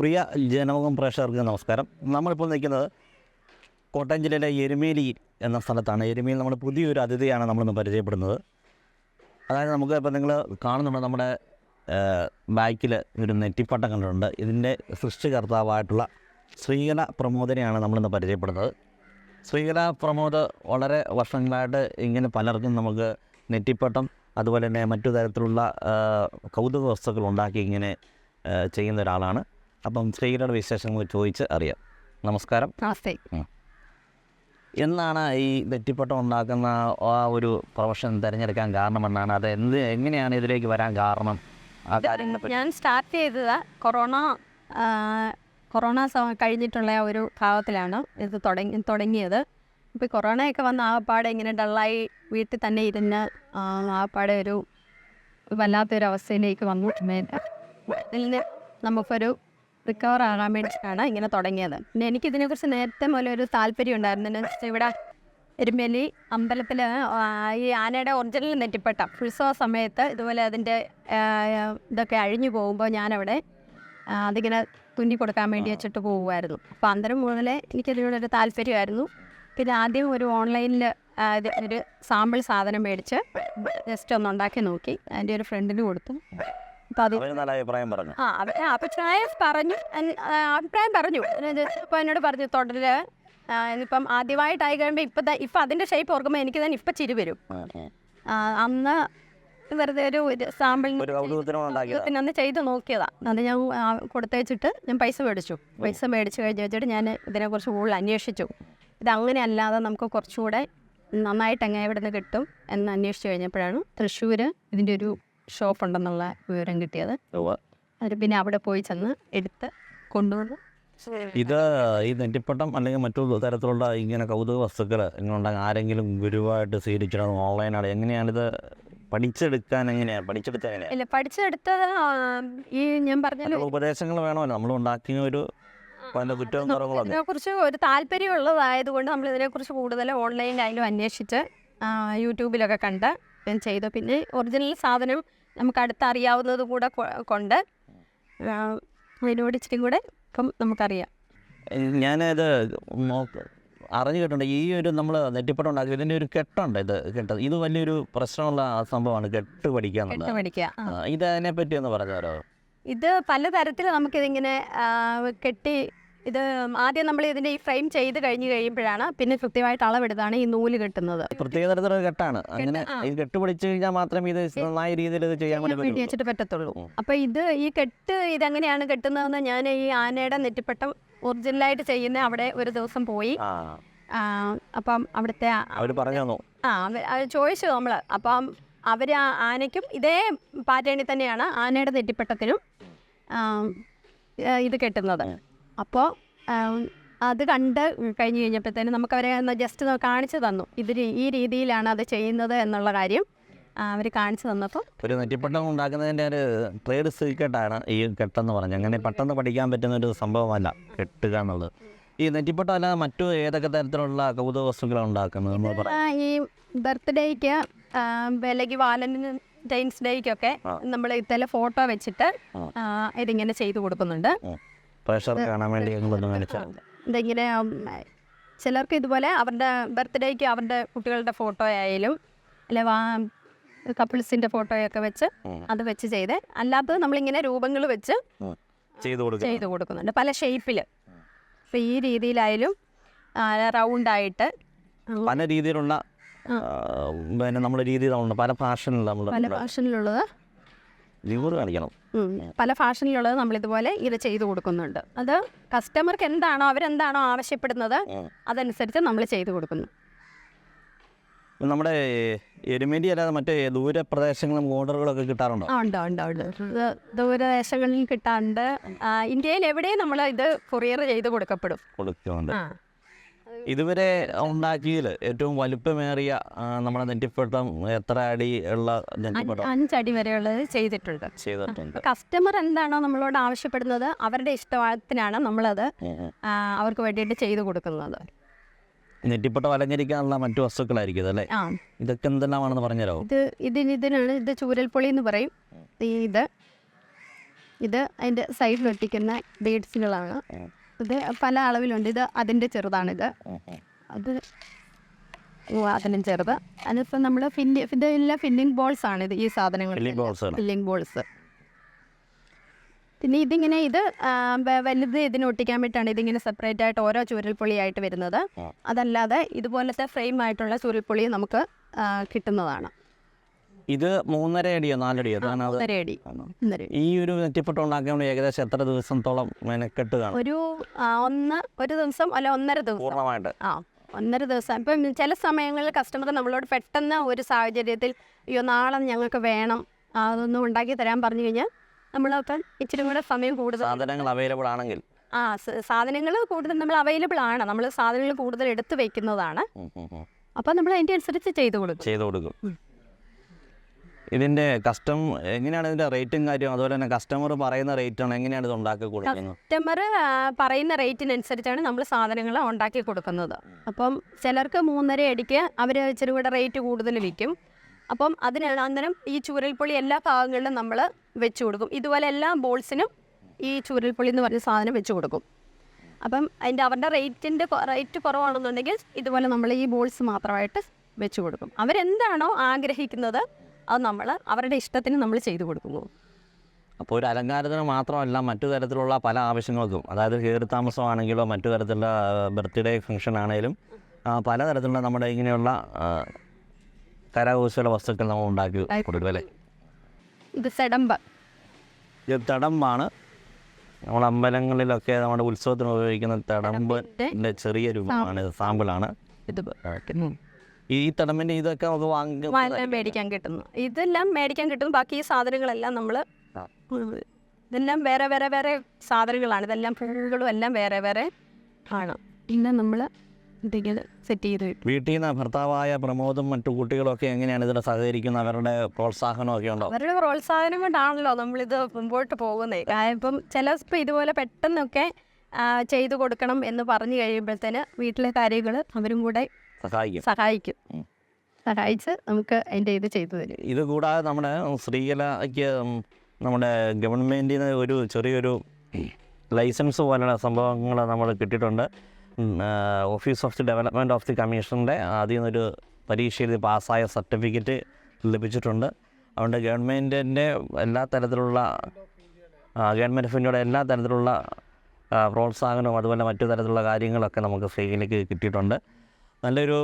പ്രിയ ജനമുഖം പ്രേക്ഷകർക്ക് നമസ്കാരം. നമ്മളിപ്പോൾ നിൽക്കുന്നത് കോട്ടയം ജില്ലയിലെ എരുമേലി എന്ന സ്ഥലത്താണ്. എരുമേലി നമ്മുടെ പുതിയൊരു അതിഥിയാണ് നമ്മളിന്ന് പരിചയപ്പെടുന്നത്. അതായത് നമുക്ക് ഇപ്പോൾ നിങ്ങൾ കാണുന്നുണ്ട് നമ്മുടെ ബാക്കിൽ ഒരു നെറ്റിപ്പട്ടം കണ്ടിട്ടുണ്ട്. ഇതിൻ്റെ സൃഷ്ടികർത്താവായിട്ടുള്ള ശ്രീകല പ്രമോദിനെയാണ് നമ്മളിന്ന് പരിചയപ്പെടുന്നത്. ശ്രീകല പ്രമോദ് വളരെ വർഷങ്ങളായിട്ട് ഇങ്ങനെ പലർക്കും നമുക്ക് നെറ്റിപ്പട്ടം അതുപോലെ തന്നെ മറ്റു തരത്തിലുള്ള കൗതുക വസ്തുക്കൾ ഉണ്ടാക്കി ഇങ്ങനെ ചെയ്യുന്ന ഒരാളാണ്. അപ്പം ശ്രീകലയുടെ വിശേഷങ്ങൾ ചോദിച്ച് അറിയാം. നമസ്കാരം. നമസ്തേ. എന്നാണ് ഈ നെറ്റിപ്പട്ടം ഉണ്ടാക്കുന്ന ആ ഒരു പ്രൊഫഷൻ തിരഞ്ഞെടുക്കാൻ കാരണമെന്നാണ്, അത് എങ്ങനെയാണ് ഇതിലേക്ക് വരാൻ കാരണം? ആ കാര്യങ്ങളെ ഞാൻ സ്റ്റാർട്ട് ചെയ്തത് കൊറോണ കഴിഞ്ഞിട്ടുള്ള ഒരു ഭാഗത്തിലാണ് ഇത് തുടങ്ങിയത്. ഇപ്പോൾ കൊറോണയൊക്കെ വന്ന് ആകപ്പാടെ ഇങ്ങനെ ഡള്ളായി വീട്ടിൽ തന്നെ ഇരുന്ന് ആകപ്പാടെ ഒരു വല്ലാത്തൊരു അവസ്ഥയിലേക്ക് വന്നു. ഇതിൽ നിന്ന് നമുക്കൊരു റിക്കവർ ആകാൻ വേണ്ടിയിട്ടാണ് ഇങ്ങനെ തുടങ്ങിയത്. പിന്നെ എനിക്കിതിനെക്കുറിച്ച് നേരത്തെ മുതലേ ഒരു താല്പര്യം ഉണ്ടായിരുന്നു. എന്ന് വെച്ചാൽ ഇവിടെ എരുമേലി അമ്പലത്തിൽ ഈ ആനയുടെ ഒറിജിനൽ നെറ്റിപ്പട്ടം ഉത്സവ സമയത്ത് ഇതുപോലെ അതിൻ്റെ ഇതൊക്കെ അഴിഞ്ഞു പോകുമ്പോൾ ഞാനവിടെ അതിങ്ങനെ തുന്നി കൊടുക്കാൻ വേണ്ടി വെച്ചിട്ട് പോകുമായിരുന്നു. അപ്പോൾ അന്നേരം മുതലേ എനിക്കതിനോടൊരു താല്പര്യമായിരുന്നു. പിന്നെ ആദ്യം ഒരു ഓൺലൈനിൽ ഒരു സാമ്പിൾ സാധനം മേടിച്ച് ജസ്റ്റ് ഒന്ന് ഉണ്ടാക്കി നോക്കി. അതിൻ്റെ ഒരു ഫ്രണ്ടിന് കൊടുത്തു. അപ്പോൾ അത് അഭിപ്രായം പറഞ്ഞു. അഭിപ്രായം പറഞ്ഞു. ഇപ്പോൾ എന്നോട് പറഞ്ഞു തുടരിൽ ഇപ്പം ആദ്യമായിട്ടായി കഴിയുമ്പോൾ ഇപ്പം അതിൻ്റെ ഷേപ്പ് ഓർക്കുമ്പോൾ എനിക്ക് തന്നെ ഇപ്പം ചിരി വരും. അന്ന് വെറുതെ ഒരു സാമ്പിളിന് അന്ന് ചെയ്ത് നോക്കിയതാണ്. അത് ഞാൻ കൊടുത്തേച്ചിട്ട് ഞാൻ പൈസ മേടിച്ച് കഴിഞ്ഞ് വെച്ചിട്ട് ഞാൻ ഇതിനെക്കുറിച്ച് കൂടുതൽ അന്വേഷിച്ചു. ഇതങ്ങനെ അല്ലാതെ നമുക്ക് കുറച്ചുകൂടെ നന്നായിട്ട് എങ്ങനെ ഇവിടെ നിന്ന് കിട്ടും എന്ന് അന്വേഷിച്ച് കഴിഞ്ഞപ്പോഴാണ് തൃശ്ശൂർ ഇതിൻ്റെ ഒരു ഷോപ്പ് ഉണ്ടെന്നുള്ള വിവരം കിട്ടിയത്. അത് പിന്നെ അവിടെ പോയി ചെന്ന് എടുത്ത് കൊണ്ടുവന്ന് ഇത് ഈ നെറ്റിപ്പട്ടം അല്ലെങ്കിൽ മറ്റു തരത്തിലുള്ള ഇങ്ങനെ കൗതുക വസ്തുക്കൾ ഇങ്ങനെയുണ്ടെങ്കിൽ ആരെങ്കിലും ഗുരുവായിട്ട് സ്വീകരിക്കണം ഓൺലൈനാണ്, എങ്ങനെയാണിത് പഠിച്ചെടുക്കാൻ? ഇല്ല, പഠിച്ചെടുത്തത് ഈ ഞാൻ പറഞ്ഞ ഉപദേശങ്ങൾ വേണമല്ലോ. നമ്മൾ ഉണ്ടാക്കിയ ഒരു ഇതിനെക്കുറിച്ച് ഒരു താല്പര്യമുള്ളതായതുകൊണ്ട് നമ്മൾ ഇതിനെക്കുറിച്ച് കൂടുതൽ ഓൺലൈനിലായാലും അന്വേഷിച്ച് യൂട്യൂബിലൊക്കെ കണ്ട് ചെയ്തു. പിന്നെ ഒറിജിനൽ സാധനം നമുക്ക് അടുത്തറിയാവുന്നത് കൂടെ കൊണ്ട് അതിനോട് ഇച്ചിരി കൂടെ ഇപ്പം നമുക്കറിയാം. ഞാനത് അറിഞ്ഞു കേട്ടുണ്ട്. ഈ ഒരു നമ്മൾ നെറ്റിപ്പട്ടം ഉണ്ടാക്കി ഇതിൻ്റെ ഒരു കെട്ടുണ്ട്. ഇത് വലിയൊരു പ്രശ്നമുള്ള സംഭവമാണ്, കെട്ട് പഠിക്കുക. ഇത് അതിനെപ്പറ്റി ഒന്ന് പറഞ്ഞാലോ? ഇത് പലതരത്തിൽ നമുക്കിതിങ്ങനെ കെട്ടി ഇത് ആദ്യം നമ്മൾ ഇതിൻ്റെ ഈ ഫ്രെയിം ചെയ്ത് കഴിയുമ്പോഴാണ് പിന്നെ കൃത്യമായിട്ട് അളവെടുത്താണ് ഈ നൂല് കെട്ടുന്നത്. പ്രത്യേക തരത്തിലുള്ള കെട്ടാണ്. അങ്ങനെ ഇത് കെട്ട് പിടിച്ചു കഴിഞ്ഞാൽ മാത്രമേ ഇത് നന്നായ രീതിയിൽ ഇത് ചെയ്യാൻ വേണ്ടി വെച്ചിട്ട് പറ്റത്തുള്ളൂ. അപ്പോൾ ഈ കെട്ട് ഇതെങ്ങനെയാണ് കെട്ടുന്നതെന്ന് ഞാൻ ഈ ആനയുടെ നെറ്റിപ്പട്ടം ഒറിജിനലായിട്ട് ചെയ്യുന്ന അവിടെ ഒരു ദിവസം പോയി. അപ്പം അവിടുത്തെ ചോദിച്ചു നമ്മൾ. അപ്പം അവർ ആനയ്ക്കും ഇതേ പാറ്റേണിൽ തന്നെയാണ് ആനയുടെ നെറ്റിപ്പട്ടത്തിനും ഇത് കെട്ടുന്നത്. അപ്പോൾ അത് കണ്ട് കഴിഞ്ഞ് കഴിഞ്ഞപ്പോഴത്തേനും നമുക്കവരെ ജസ്റ്റ് കാണിച്ചു തന്നു. ഈ രീതിയിലാണ് അത് ചെയ്യുന്നത് എന്നുള്ള കാര്യം അവർ കാണിച്ചു തന്നപ്പോൾ ഒരു നെറ്റിപ്പട്ടം ഉണ്ടാക്കുന്നതിൻ്റെ ഒരു ട്രേഡ് സീക്രട്ടാണ് ഈ കെട്ടെന്ന് പറഞ്ഞത്. അങ്ങനെ പെട്ടെന്ന് പഠിക്കാൻ പറ്റുന്ന ഒരു സംഭവമല്ല കെട്ടുക എന്നുള്ളത്. ഈ നെറ്റിപ്പട്ടം അല്ലാതെ മറ്റു ഏതൊക്കെ തരത്തിലുള്ള കൗതുക വസ്തുക്കളാണ് ഉണ്ടാക്കുന്നത്? ഈ ബർത്ത്ഡേക്ക് അല്ലെങ്കിൽ വാലന്റൈൻസ് ഡേക്കൊക്കെ നമ്മൾ ഇത്തരം ഫോട്ടോ വെച്ചിട്ട് ഇതിങ്ങനെ ചെയ്തു കൊടുക്കുന്നുണ്ട്. ഇതിങ്ങനെ ചിലർക്ക് ഇതുപോലെ അവരുടെ ബർത്ത്ഡേക്ക് അവരുടെ കുട്ടികളുടെ ഫോട്ടോ ആയാലും അല്ലെ കപ്പിൾസിൻ്റെ ഫോട്ടോയൊക്കെ വെച്ച് അത് വെച്ച് ചെയ്ത്, അല്ലാത്തത് നമ്മളിങ്ങനെ രൂപങ്ങൾ വെച്ച് ചെയ്തു കൊടുക്കുന്നുണ്ട് പല ഷേപ്പിൽ. അപ്പോൾ ഈ രീതിയിലായാലും റൗണ്ടായിട്ട് പല രീതിയിലുള്ള നമ്മുടെ രീതിയിലുണ്ട്. പല ഫാഷനിലുള്ളത് പല ഫാഷനിലുള്ളത് നമ്മളിതുപോലെ ഇത് ചെയ്തു കൊടുക്കുന്നുണ്ട്. അത് കസ്റ്റമർക്ക് അവരെന്താണോ ആവശ്യപ്പെടുന്നത് അതനുസരിച്ച് നമ്മൾ ചെയ്തു കൊടുക്കുന്നു. നമ്മുടെ എരുമേലി അല്ലാതെ മറ്റേ ദൂരപ്രദേശങ്ങളും ഓർഡറുകളൊക്കെ കിട്ടാറുണ്ടോ? ഉണ്ട്. ദൂരദേശങ്ങളിൽ കിട്ടാറുണ്ട്. ഇന്ത്യയിൽ എവിടെയും നമ്മൾ ഇത് കൊറിയർ ചെയ്ത് കൊടുക്കുന്നുണ്ട്. ഇതുവരെ ഉണ്ടാക്കിയതിൽ ഏറ്റവും വലുപ്പമേറിയ നമ്മുടെ നെറ്റിപ്പട്ടം എത്ര അടി ഉള്ള നെറ്റിപ്പട്ടം? 5 അടി വരെയുള്ളത് ചെയ്തിട്ടുണ്ട്. കസ്റ്റമർ എന്താണോ നമ്മളോട് ആവശ്യപ്പെടുന്നത് അവരുടെ ഇഷ്ടത്തിനാണ് നമ്മളത് അവർക്ക് വേണ്ടിയിട്ട് ചെയ്തു കൊടുക്കുന്നത്. നെറ്റിപ്പട്ടം അലങ്കരിക്കാനുള്ള മറ്റു വസ്തുക്കളായിരിക്കും അല്ലേ? ഇതൊക്കെ എന്തെല്ലാമാണെന്ന് പറഞ്ഞുതരാമോ? ഇതിനാണ് ചൂരൽപ്പൊളി എന്ന് പറയും. ഇത് അതിൻ്റെ സൈഡിൽ ഒട്ടിക്കുന്ന ബീഡ്സുകളാണ്. ഇത് പല അളവിലുണ്ട്. ഇത് അതിൻ്റെ ചെറുതാണിത്. അത് അതിനും ചെറുത്. അതിപ്പോൾ നമ്മൾ ഇതെല്ലാം ഫില്ലിംഗ് ബോൾസ് ആണ്. ഇത് ഈ സാധനങ്ങൾ ഫില്ലിംഗ് ബോൾസ്. പിന്നെ ഇതിങ്ങനെ ഇത് വലുത് ഇതിന് ഒട്ടിക്കാൻ വേണ്ടിയിട്ടാണ് ഇതിങ്ങനെ സെപ്പറേറ്റ് ആയിട്ട് ഓരോ ചൂരൽപ്പൊളിയായിട്ട് വരുന്നത്. അതല്ലാതെ ഇതുപോലത്തെ ഫ്രെയിം ആയിട്ടുള്ള ചൂരൽപ്പൊളി നമുക്ക് കിട്ടുന്നതാണ്. ഇത് 3.5 അടിയോ 4 അടിയോ? 1.5 അടി. ഈ ഒരു നെറ്റിപ്പട്ടം ഉണ്ടാക്കാൻ ഏകദേശം എത്ര ദിവസത്തോളം മെനക്കെട്ട് കാണും? ഒരു ദിവസം അല്ല 1.5 ദിവസം പൂർണ്ണമായിട്ട്. 1.5 ദിവസം. ഇപ്പം ചില സമയങ്ങളിൽ കസ്റ്റമർ നമ്മളോട് പെട്ടെന്ന് ഒരു സാഹചര്യത്തിൽ അയ്യോ നാളെ ഞങ്ങൾക്ക് വേണം അതൊന്നും ഉണ്ടാക്കി തരാൻ പറഞ്ഞു കഴിഞ്ഞാൽ നമ്മളപ്പം ഇച്ചിരി കൂടെ സമയം കൂടുതൽ സാധനങ്ങൾ അവൈലബിൾ ആണെങ്കിൽ സാധനങ്ങൾ കൂടുതൽ നമ്മൾ അവൈലബിൾ ആണ്. നമ്മൾ സാധനങ്ങൾ കൂടുതൽ എടുത്ത് വെക്കുന്നതാണ്. അപ്പം നമ്മൾ അതിൻ്റെ അനുസരിച്ച് ചെയ്തു കൊടുക്കും. ഇതിൻ്റെ എങ്ങനെയാണ് ഇതിൻ്റെ റേറ്റും കാര്യം, അതുപോലെ തന്നെ കസ്റ്റമർ പറയുന്ന റേറ്റാണ് എങ്ങനെയാണ് ഇത് ഉണ്ടാക്കി കൊടുക്കുന്നത്? കസ്റ്റമർ പറയുന്ന റേറ്റിനനുസരിച്ചാണ് നമ്മൾ സാധനങ്ങൾ ഉണ്ടാക്കി കൊടുക്കുന്നത്. അപ്പം ചിലർക്ക് 3.5 അടിക്ക് അവർ ഇച്ചിരി കൂടെ റേറ്റ് കൂടുതൽ വിൽക്കും. അപ്പം അന്നേരം ഈ ചൂരൽപ്പൊളി എല്ലാ ഭാഗങ്ങളിലും നമ്മൾ വെച്ച് കൊടുക്കും. ഇതുപോലെ എല്ലാ ബോൾസിനും ഈ ചൂരൽപ്പൊളി എന്ന് പറഞ്ഞ സാധനം വെച്ച് കൊടുക്കും. അപ്പം അവരുടെ റേറ്റ് കുറവാണെന്നുണ്ടെങ്കിൽ ഇതുപോലെ നമ്മൾ ഈ ബോൾസ് മാത്രമായിട്ട് വെച്ച് കൊടുക്കും. അവരെന്താണോ ആഗ്രഹിക്കുന്നത് അത് നമ്മൾ അവരുടെ ഇഷ്ടത്തിന് നമ്മൾ ചെയ്തു കൊടുക്കുന്നു. അപ്പോൾ ഒരു അലങ്കാരത്തിന് മാത്രമല്ല, മറ്റു തരത്തിലുള്ള പല ആവശ്യങ്ങൾക്കും, അതായത് കയറി താമസമാണെങ്കിലോ മറ്റു തരത്തിലുള്ള ബർത്ത്ഡേ ഫംഗ്ഷൻ ആണെങ്കിലും പലതരത്തിലുള്ള നമ്മുടെ ഇങ്ങനെയുള്ള കരകൗശല വസ്തുക്കൾ നമ്മൾ ഉണ്ടാക്കി കൊടുക്കും അല്ലേ? ഇത് തടമ്പാണ്. നമ്മൾ അമ്പലങ്ങളിലൊക്കെ നമ്മുടെ ഉത്സവത്തിന് ഉപയോഗിക്കുന്ന തടമ്പിൻ്റെ ചെറിയ രൂപമാണ്, സാമ്പിളാണ്. ഈ തടമ്പിൻ്റെ ഇതൊക്കെ നമുക്ക് മേടിക്കാൻ കിട്ടുന്നു. ഇതെല്ലാം മേടിക്കാൻ കിട്ടും. ബാക്കി ഈ സാധനങ്ങളെല്ലാം നമ്മൾ ഇതെല്ലാം വേറെ സാധനങ്ങളാണ്. ഇതെല്ലാം പൂളുകളും എല്ലാം വേറെ ആണ്. പിന്നെ നമ്മൾ ഇതിങ്ങനെ സെറ്റ് ചെയ്ത് വീട്ടിൽ നിന്ന് ഭർത്താവായ പ്രമോദും മറ്റു കുട്ടികളൊക്കെ എങ്ങനെയാണ് ഇതിനെ സഹകരിക്കുന്നത്? അവരുടെ പ്രോത്സാഹനമൊക്കെ ഉണ്ടോ? അവരുടെ പ്രോത്സാഹനം കൊണ്ടാണല്ലോ നമ്മളിത് മുമ്പോട്ട് പോകുന്നത്. ഇപ്പം ചിലപ്പോൾ ഇതുപോലെ പെട്ടെന്നൊക്കെ ചെയ്തു കൊടുക്കണം എന്ന് പറഞ്ഞു കഴിയുമ്പോഴത്തേന് വീട്ടിലെ കാര്യങ്ങൾ അവരും കൂടെ സഹായിച്ച് നമുക്ക് അതിൻ്റെ ഇത് ചെയ്തു തരും. ഇത് കൂടാതെ നമ്മുടെ ശ്രീകലയ്ക്ക് നമ്മുടെ ഗവൺമെൻറ്റിൽ നിന്ന് ഒരു ചെറിയൊരു ലൈസൻസ് പോലുള്ള സംഭവങ്ങൾ നമ്മൾ കിട്ടിയിട്ടുണ്ട്. Office of the development of the കമ്മീഷൻ്റെ അതിൽ നിന്നൊരു പരീക്ഷ എഴുതി പാസ്സായ സർട്ടിഫിക്കറ്റ് ലഭിച്ചിട്ടുണ്ട്. അതുകൊണ്ട് ഗവൺമെൻറ്റിൻ്റെ എല്ലാ തരത്തിലുള്ള ഗവൺമെൻറ് ഓഫ് ഇന്ത്യയുടെ എല്ലാ തരത്തിലുള്ള പ്രോത്സാഹനവും അതുപോലെ മറ്റു തരത്തിലുള്ള കാര്യങ്ങളൊക്കെ നമുക്ക് ശ്രീകലയ്ക്ക് കിട്ടിയിട്ടുണ്ട്. നല്ലൊരു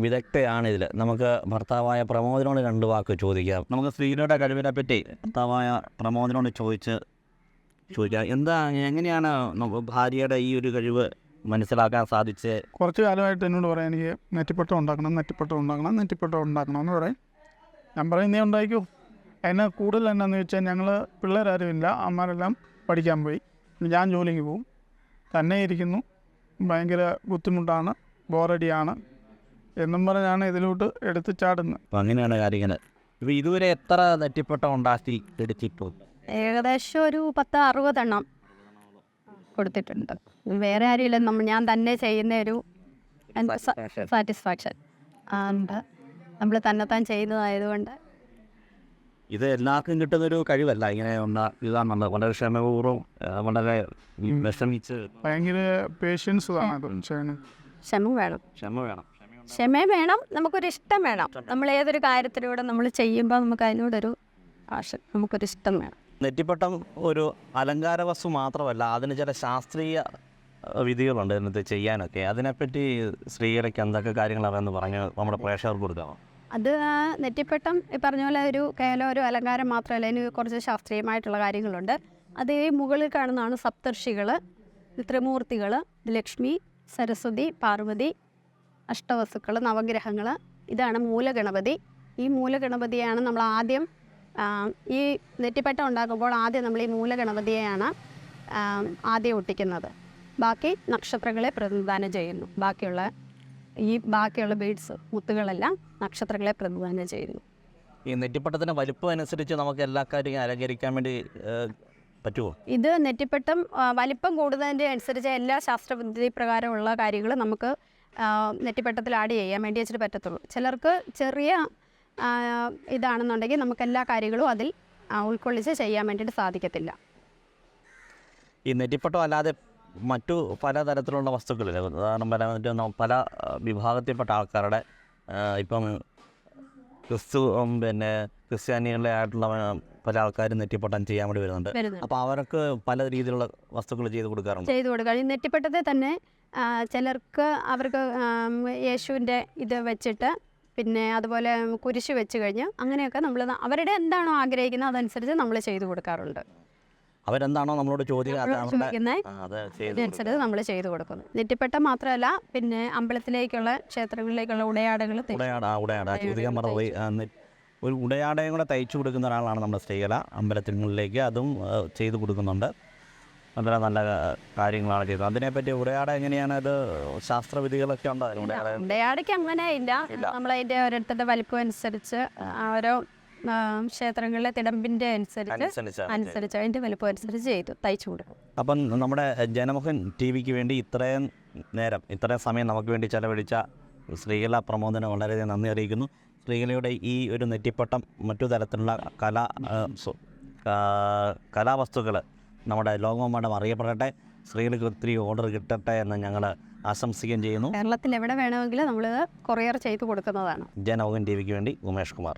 വിദഗ്ധയാണ് ഇതിൽ. നമുക്ക് ഭർത്താവായ പ്രമോദിനോട് 2 വാക്ക് ചോദിക്കാം. നമുക്ക് ശ്രീകലയുടെ കഴിവിനെ പറ്റി ഭർത്താവായ പ്രമോദിനോട് ചോദിക്കാം. എങ്ങനെയാണ് ഭാര്യയുടെ ഈ ഒരു കഴിവ് മനസ്സിലാക്കാൻ സാധിച്ചത്? കുറച്ച് കാലമായിട്ട് എന്നോട് പറയാം, എനിക്ക് നെറ്റിപ്പട്ടം ഉണ്ടാക്കണം എന്ന് പറയും. ഞാൻ പറയും നീ ഉണ്ടായിക്കോ. അതിനെ കൂടുതൽ എന്നാന്ന് വെച്ചാൽ ഞങ്ങൾ പിള്ളേരാരുമില്ല, അമ്മമാരെല്ലാം പഠിക്കാൻ പോയി. ഞാൻ ജോലിക്ക് പോവും, തന്നെ ഇരിക്കുന്നു, ഭയങ്കര ബുദ്ധിമുട്ടാണ്, ബോറടിയാണ് എന്നും പറഞ്ഞാണ് ഇതിലോട്ട് എടുത്ത് ചാടുന്നത്. അപ്പം അങ്ങനെയാണ് കാര്യങ്ങൾ. ഇപ്പോൾ ഇതുവരെ എത്ര നെറ്റിപ്പട്ടം ഉണ്ടാക്കി എടുത്തിട്ടുണ്ട്? ഏകദേശം ഒരു 10-60 എണ്ണം കൊടുത്തിട്ടുണ്ട്. വേറെ ആരുമില്ല, ഞാൻ തന്നെ ചെയ്യുന്ന ഒരു സാറ്റിസ്ഫാക്ഷൻ നമ്മൾ തന്നെത്താൻ ചെയ്യുന്നതായതുകൊണ്ട്. ഇത് എല്ലാവർക്കും കിട്ടുന്നൊരു കഴിവല്ല. ഇങ്ങനെ ഇതാണുള്ളത്. വളരെ ക്ഷമപൂർവ്വം, വളരെ വിഷമിച്ച്, ഭയങ്കര പേഷ്യൻസ് ക്ഷമ വേണം, നമുക്കൊരു ഇഷ്ടം വേണം. നമ്മൾ ഏതൊരു കാര്യത്തിലൂടെ നമ്മൾ ചെയ്യുമ്പോൾ നമുക്ക് അതിനോടൊരു നമുക്കൊരു ഇഷ്ടം വേണം. നെറ്റിപ്പട്ടം ഒരു അലങ്കാര വസ്തു മാത്രമല്ല, അതിന് ചില ശാസ്ത്രീയ വിധികളുണ്ട് ഇതിനകത്ത് ചെയ്യാനൊക്കെ. അതിനെപ്പറ്റി ശ്രീകലയ്ക്ക് എന്തൊക്കെ കാര്യങ്ങൾ അറിയാമെന്ന് പറഞ്ഞ് നമ്മുടെ പ്രേക്ഷകർക്ക് കൊടുക്കാമോ? അത് നെറ്റിപ്പട്ടം ഈ പറഞ്ഞ പോലെ കേവലം ഒരു അലങ്കാരം മാത്രമല്ല, അതിന് കുറച്ച് ശാസ്ത്രീയമായിട്ടുള്ള കാര്യങ്ങളുണ്ട്. അത് ഈ മുകളിൽ കാണുന്നതാണ് സപ്തർഷികൾ, ത്രിമൂർത്തികൾ, ലക്ഷ്മി, സരസ്വതി, പാർവതി, അഷ്ടവസുക്കൾ, നവഗ്രഹങ്ങൾ. ഇതാണ് മൂലഗണപതി. ഈ മൂലഗണപതിയാണ് നമ്മൾ ആദ്യം ഈ നെറ്റിപ്പട്ടം ഉണ്ടാക്കുമ്പോൾ നമ്മൾ ഈ മൂലഗണപതിയെയാണ് ആദ്യം ഒട്ടിക്കുന്നത്. ബാക്കി നക്ഷത്രങ്ങളെ പ്രതിനിധാനം ചെയ്യുന്നു. ബാക്കിയുള്ള ബീഡ്സ് മുത്തുകളെല്ലാം നക്ഷത്രങ്ങളെ പ്രതിനിധാനം ചെയ്യുന്നു. ഈ നെറ്റിപ്പട്ടത്തിൻ്റെ വലിപ്പം അനുസരിച്ച് നമുക്ക് എല്ലാ കാര്യങ്ങളും അലങ്കരിക്കാൻ വേണ്ടി പറ്റുമോ? ഇത് നെറ്റിപ്പട്ടം വലിപ്പം കൂടുന്നതിൻ്റെ അനുസരിച്ച് എല്ലാ ശാസ്ത്രവിധി പ്രകാരമുള്ള കാര്യങ്ങൾ നമുക്ക് നെറ്റിപ്പട്ടത്തിൽ ആഡ് ചെയ്യാൻ വേണ്ടി വെച്ചിട്ട് പറ്റത്തുള്ളൂ. ചിലർക്ക് ചെറിയ ഇതാണെന്നുണ്ടെങ്കിൽ നമുക്ക് എല്ലാ കാര്യങ്ങളും അതിൽ ഉൾക്കൊള്ളിച്ച് ചെയ്യാൻ വേണ്ടിയിട്ട് സാധിക്കത്തില്ല. ഈ നെറ്റിപ്പട്ടം അല്ലാതെ മറ്റു പലതരത്തിലുള്ള വസ്തുക്കളിൽ ഉദാഹരണം പറയാൻ പല വിഭാഗത്തിൽപ്പെട്ട ആൾക്കാരുടെ ഇപ്പം പിന്നെ ക്രിസ്ത്യാനികളുടെ ആയിട്ടുള്ള പല ആൾക്കാരും നെറ്റിപ്പട്ടം ചെയ്യാൻ വേണ്ടി വരുന്നുണ്ട്. അപ്പോൾ അവർക്ക് പല രീതിയിലുള്ള വസ്തുക്കൾ ചെയ്ത് കൊടുക്കാറുണ്ട്. ചെയ്തു കൊടുക്കുക. ഈ നെറ്റിപ്പട്ടത്തെ തന്നെ ചിലർക്ക് അവർക്ക് യേശുവിൻ്റെ ഇത് വെച്ചിട്ട് പിന്നെ അതുപോലെ കുരിശ് വെച്ച് കഴിഞ്ഞ് അങ്ങനെയൊക്കെ നമ്മൾ അവരുടെ എന്താണോ ആഗ്രഹിക്കുന്നത് അതനുസരിച്ച് നമ്മൾ ചെയ്തു കൊടുക്കാറുണ്ട്. അവരെന്താണോ നമ്മളോട് ചോദിക്കുന്നതനുസരിച്ച് നമ്മൾ ചെയ്തു കൊടുക്കുന്നു. നെറ്റിപ്പട്ടം മാത്രമല്ല, പിന്നെ അമ്പലത്തിലേക്കുള്ള ക്ഷേത്രങ്ങളിലേക്കുള്ള ഉടയാടകൾ ചോദിക്കാൻ മറന്നുപോയി. ഒരു ഉടയാടയും കൂടെ തയ്ച്ചു കൊടുക്കുന്ന ഒരാളാണ് നമ്മുടെ ശ്രീകല. അമ്പലത്തിലേക്ക് അതും ചെയ്തു കൊടുക്കുന്നുണ്ട്. വളരെ നല്ല കാര്യങ്ങളാണ് ചെയ്തത്. അതിനെപ്പറ്റി ഉടയാട എങ്ങനെയാണ്, അത് ശാസ്ത്രവിധികളൊക്കെ ഉണ്ടോ അതിന്? ഉടയാടയ്ക്ക് അങ്ങനെ ഇല്ല. നമ്മളതിൻ്റെ ഓരോരുത്തരുടെ വലിപ്പം അനുസരിച്ച് ഓരോ ക്ഷേത്രങ്ങളിലെ തിടമ്പിൻ്റെ അനുസരിച്ച് അതിൻ്റെ വലിപ്പം അനുസരിച്ച് തയ്ച്ചു കൊടുക്കും. അപ്പം നമ്മുടെ ജനമുഖൻ TV-ക്ക് വേണ്ടി ഇത്രയും സമയം നമുക്ക് വേണ്ടി ചെലവഴിച്ച ശ്രീകല പ്രമോദനെ വളരെയധികം നന്ദി അറിയിക്കുന്നു. ശ്രീകലയുടെ ഈ ഒരു നെറ്റിപ്പട്ടം മറ്റു തരത്തിലുള്ള കലാവസ്തുക്കൾ നമ്മുടെ ലോകമെമ്പാടും അറിയപ്പെടട്ടെ. ശ്രീകലയ്ക്ക് ഒത്തിരി ഓർഡർ കിട്ടട്ടെ എന്ന് ഞങ്ങൾ ആശംസിക്കുകയും ചെയ്യുന്നു. കേരളത്തിൽ എവിടെ വേണമെങ്കിലും നമ്മൾ കൊറിയർ ചെയ്ത് കൊടുക്കുന്നതാണ്. ജനമുഖൻ TV-ക്ക് വേണ്ടി ഉമേഷ് കുമാർ.